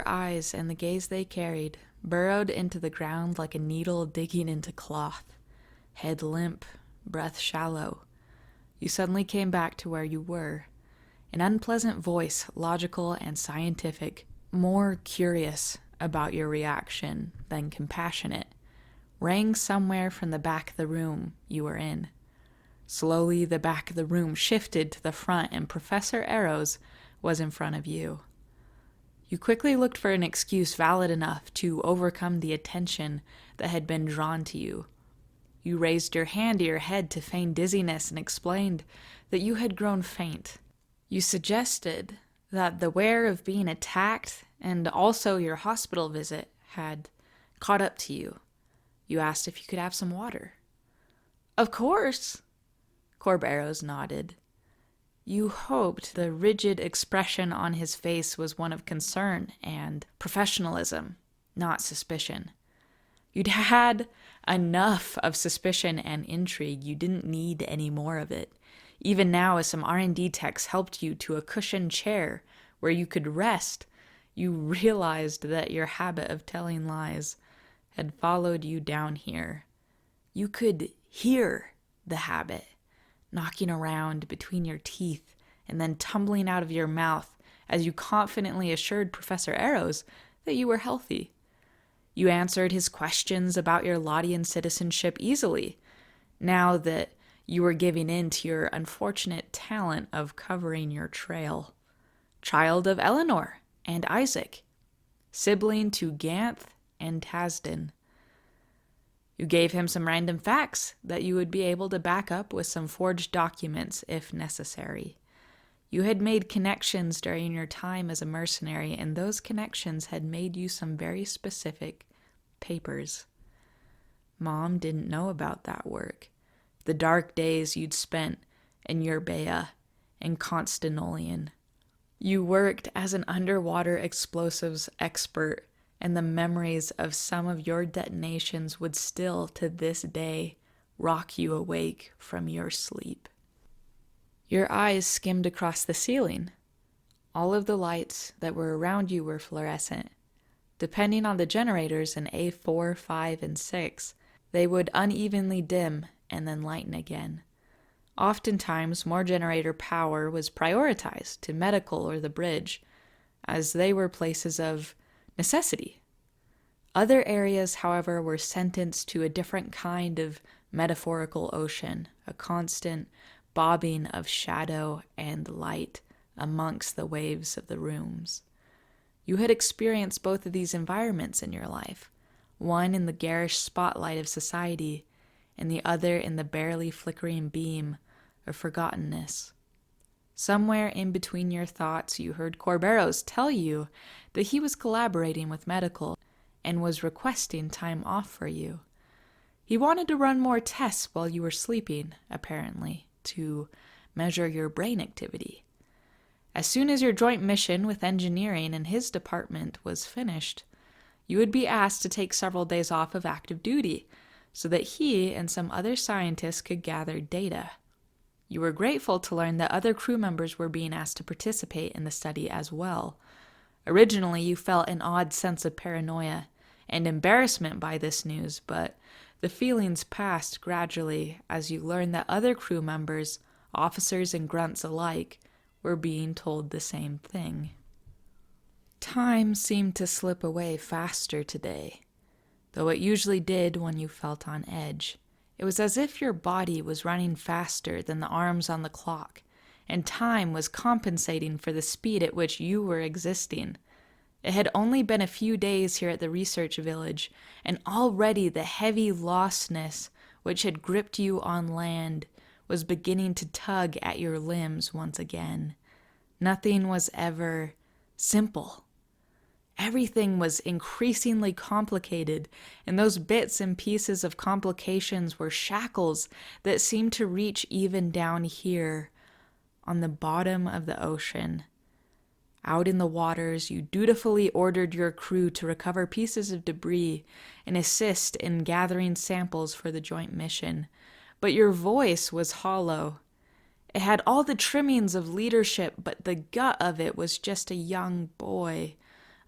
your eyes and the gaze they carried burrowed into the ground like a needle digging into cloth. Head limp, breath shallow. You suddenly came back to where you were. An unpleasant voice, logical and scientific, more curious about your reaction than compassionate, rang somewhere from the back of the room you were in. Slowly, the back of the room shifted to the front, and Professor Arrows was in front of you. You quickly looked for an excuse valid enough to overcome the attention that had been drawn to you. You raised your hand to your head to feign dizziness and explained that you had grown faint. You suggested that the wear of being attacked and also your hospital visit had caught up to you. You asked if you could have some water. Of course, Corb Arrows nodded. You hoped the rigid expression on his face was one of concern and professionalism, not suspicion. You'd had enough of suspicion and intrigue. You didn't need any more of it. Even now, as some R&D techs helped you to a cushioned chair where you could rest, you realized that your habit of telling lies had followed you down here. You could hear the habit knocking around between your teeth and then tumbling out of your mouth as you confidently assured Professor Arrows that you were healthy. You answered his questions about your Lottian citizenship easily, now that you were giving in to your unfortunate talent of covering your trail. Child of Eleanor and Isaac, sibling to Ganth and Tasden. You gave him some random facts that you would be able to back up with some forged documents if necessary. You had made connections during your time as a mercenary, and those connections had made you some very specific papers. Mom didn't know about that work. The dark days you'd spent in Urbea and Constantinoleon. You worked as an underwater explosives expert, and the memories of some of your detonations would still, to this day, rock you awake from your sleep. Your eyes skimmed across the ceiling. All of the lights that were around you were fluorescent. Depending on the generators in A4, 5, and 6, they would unevenly dim and then lighten again. Oftentimes, more generator power was prioritized to medical or the bridge, as they were places of necessity. Other areas, however, were sentenced to a different kind of metaphorical ocean, a constant bobbing of shadow and light amongst the waves of the rooms. You had experienced both of these environments in your life, one in the garish spotlight of society, and the other in the barely flickering beam of forgottenness. Somewhere in between your thoughts, you heard Corb Arrows tell you that he was collaborating with medical and was requesting time off for you. He wanted to run more tests while you were sleeping, apparently, to measure your brain activity. As soon as your joint mission with engineering and his department was finished, you would be asked to take several days off of active duty so that he and some other scientists could gather data. You were grateful to learn that other crew members were being asked to participate in the study as well. Originally, you felt an odd sense of paranoia and embarrassment by this news, but the feelings passed gradually as you learned that other crew members, officers and grunts alike, were being told the same thing. Time seemed to slip away faster today, though it usually did when you felt on edge. It was as if your body was running faster than the arms on the clock, and time was compensating for the speed at which you were existing. It had only been a few days here at the research village, and already the heavy lostness which had gripped you on land was beginning to tug at your limbs once again. Nothing was ever simple. Everything was increasingly complicated, and those bits and pieces of complications were shackles that seemed to reach even down here on the bottom of the ocean. Out in the waters, you dutifully ordered your crew to recover pieces of debris and assist in gathering samples for the joint mission, but your voice was hollow. It had all the trimmings of leadership, but the gut of it was just a young boy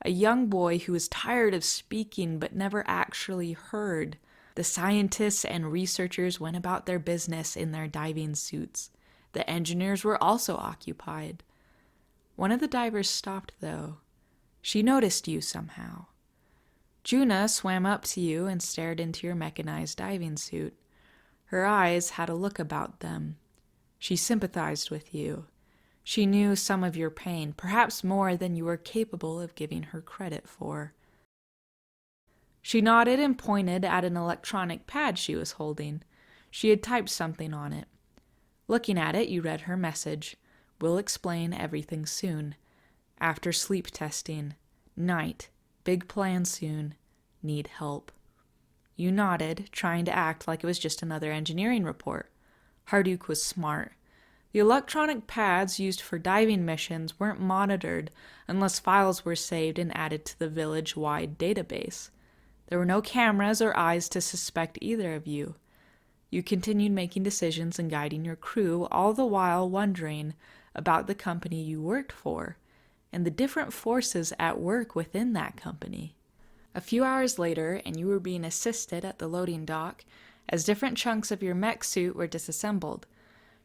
A young boy who was tired of speaking but never actually heard. The scientists and researchers went about their business in their diving suits. The engineers were also occupied. One of the divers stopped, though. She noticed you somehow. Juna swam up to you and stared into your mechanized diving suit. Her eyes had a look about them. She sympathized with you. She knew some of your pain, perhaps more than you were capable of giving her credit for. She nodded and pointed at an electronic pad she was holding. She had typed something on it. Looking at it, you read her message. We'll explain everything soon. After sleep testing. Night. Big plan soon. Need help. You nodded, trying to act like it was just another engineering report. Harduk was smart. The electronic pads used for diving missions weren't monitored unless files were saved and added to the village-wide database. There were no cameras or eyes to suspect either of you. You continued making decisions and guiding your crew, all the while wondering about the company you worked for and the different forces at work within that company. A few hours later, and you were being assisted at the loading dock as different chunks of your mech suit were disassembled.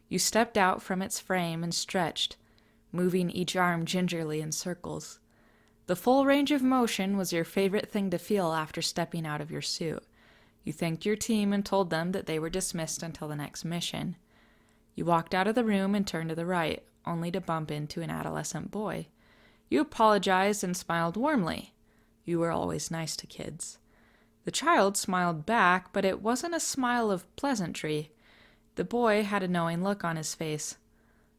You stepped out from its frame and stretched, moving each arm gingerly in circles. The full range of motion was your favorite thing to feel after stepping out of your suit. You thanked your team and told them that they were dismissed until the next mission. You walked out of the room and turned to the right, only to bump into an adolescent boy. You apologized and smiled warmly. You were always nice to kids. The child smiled back, but it wasn't a smile of pleasantry. The boy had a knowing look on his face.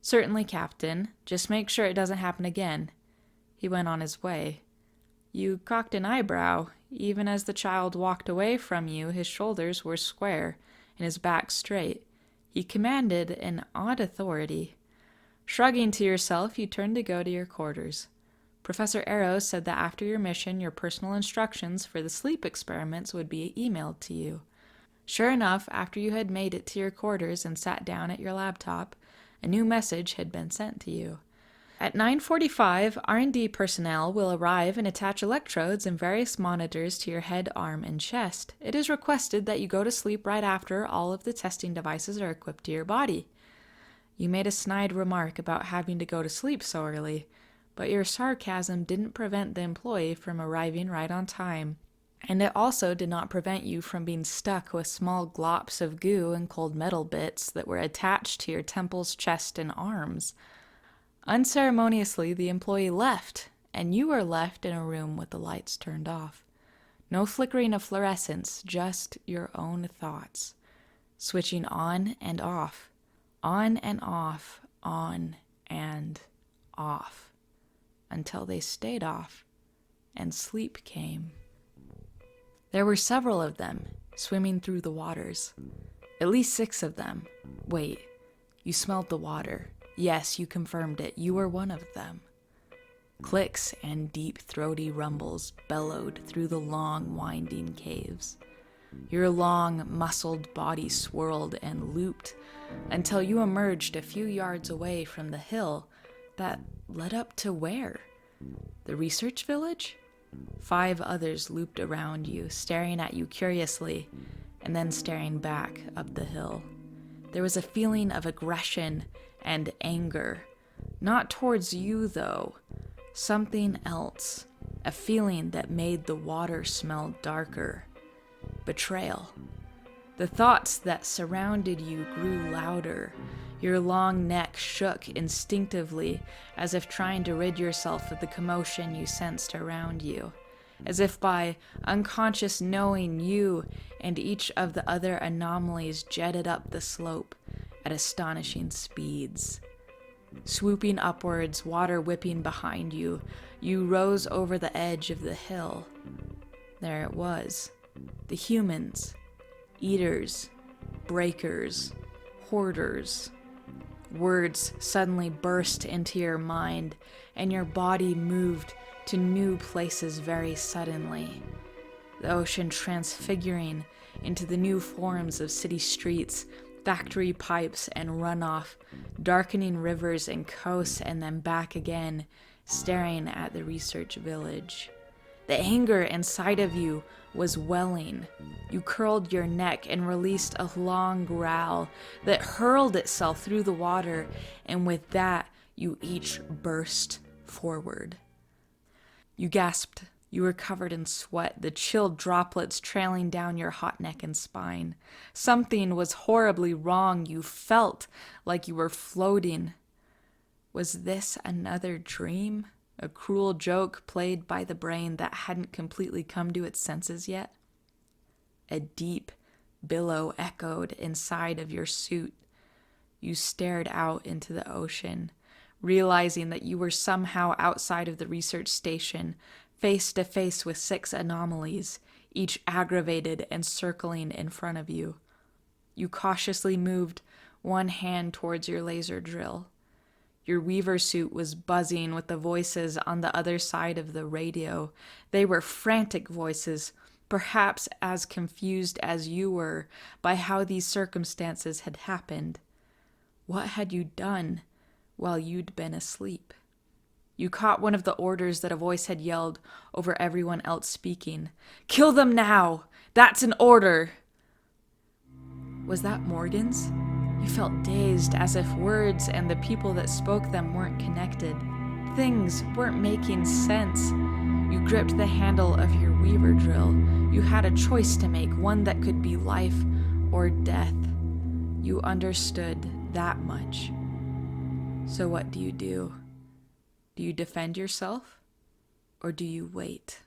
Certainly, Captain. Just make sure it doesn't happen again. He went on his way. You cocked an eyebrow. Even as the child walked away from you, his shoulders were square and his back straight. He commanded an odd authority. Shrugging to yourself, you turned to go to your quarters. Professor Arrow said that after your mission, your personal instructions for the sleep experiments would be emailed to you. Sure enough, after you had made it to your quarters and sat down at your laptop, a new message had been sent to you. At 9:45, R&D personnel will arrive and attach electrodes and various monitors to your head, arm, and chest. It is requested that you go to sleep right after all of the testing devices are equipped to your body. You made a snide remark about having to go to sleep so early, but your sarcasm didn't prevent the employee from arriving right on time, and it also did not prevent you from being stuck with small glops of goo and cold metal bits that were attached to your temples, chest, and arms. Unceremoniously, the employee left, and you were left in a room with the lights turned off. No flickering of fluorescence, just your own thoughts. Switching on and off, on and off, on and off, until they stayed off, and sleep came. There were several of them, swimming through the waters. At least 6 of them. Wait, you smelled the water. Yes, you confirmed it. You were one of them. Clicks and deep, throaty rumbles bellowed through the long, winding caves. Your long, muscled body swirled and looped until you emerged a few yards away from the hill that led up to where? The research village? 5 others looped around you, staring at you curiously, and then staring back up the hill. There was a feeling of aggression and anger. Not towards you, though. Something else. A feeling that made the water smell darker. Betrayal. The thoughts that surrounded you grew louder. Your long neck shook instinctively, as if trying to rid yourself of the commotion you sensed around you. As if by unconscious knowing, you and each of the other anomalies jetted up the slope at astonishing speeds. Swooping upwards, water whipping behind you, you rose over the edge of the hill. There it was. The humans. Eaters. Breakers. Hoarders. Words suddenly burst into your mind, and your body moved to new places very suddenly. The ocean transfiguring into the new forms of city streets, factory pipes and runoff, darkening rivers and coasts, and then back again, staring at the research village. The anger inside of you was welling. You curled your neck and released a long growl that hurled itself through the water, and with that, you each burst forward. You gasped. You were covered in sweat, the chilled droplets trailing down your hot neck and spine. Something was horribly wrong. You felt like you were floating. Was this another dream? A cruel joke played by the brain that hadn't completely come to its senses yet? A deep billow echoed inside of your suit. You stared out into the ocean, realizing that you were somehow outside of the research station, face to face with 6 anomalies, each aggravated and circling in front of you. You cautiously moved one hand towards your laser drill. Your weaver suit was buzzing with the voices on the other side of the radio. They were frantic voices, perhaps as confused as you were by how these circumstances had happened. What had you done while you'd been asleep? You caught one of the orders that a voice had yelled over everyone else speaking. "Kill them now! That's an order!" Was that Morgan's? You felt dazed, as if words and the people that spoke them weren't connected. Things weren't making sense. You gripped the handle of your weaver drill. You had a choice to make, one that could be life or death. You understood that much. So what do? Do you defend yourself, or do you wait?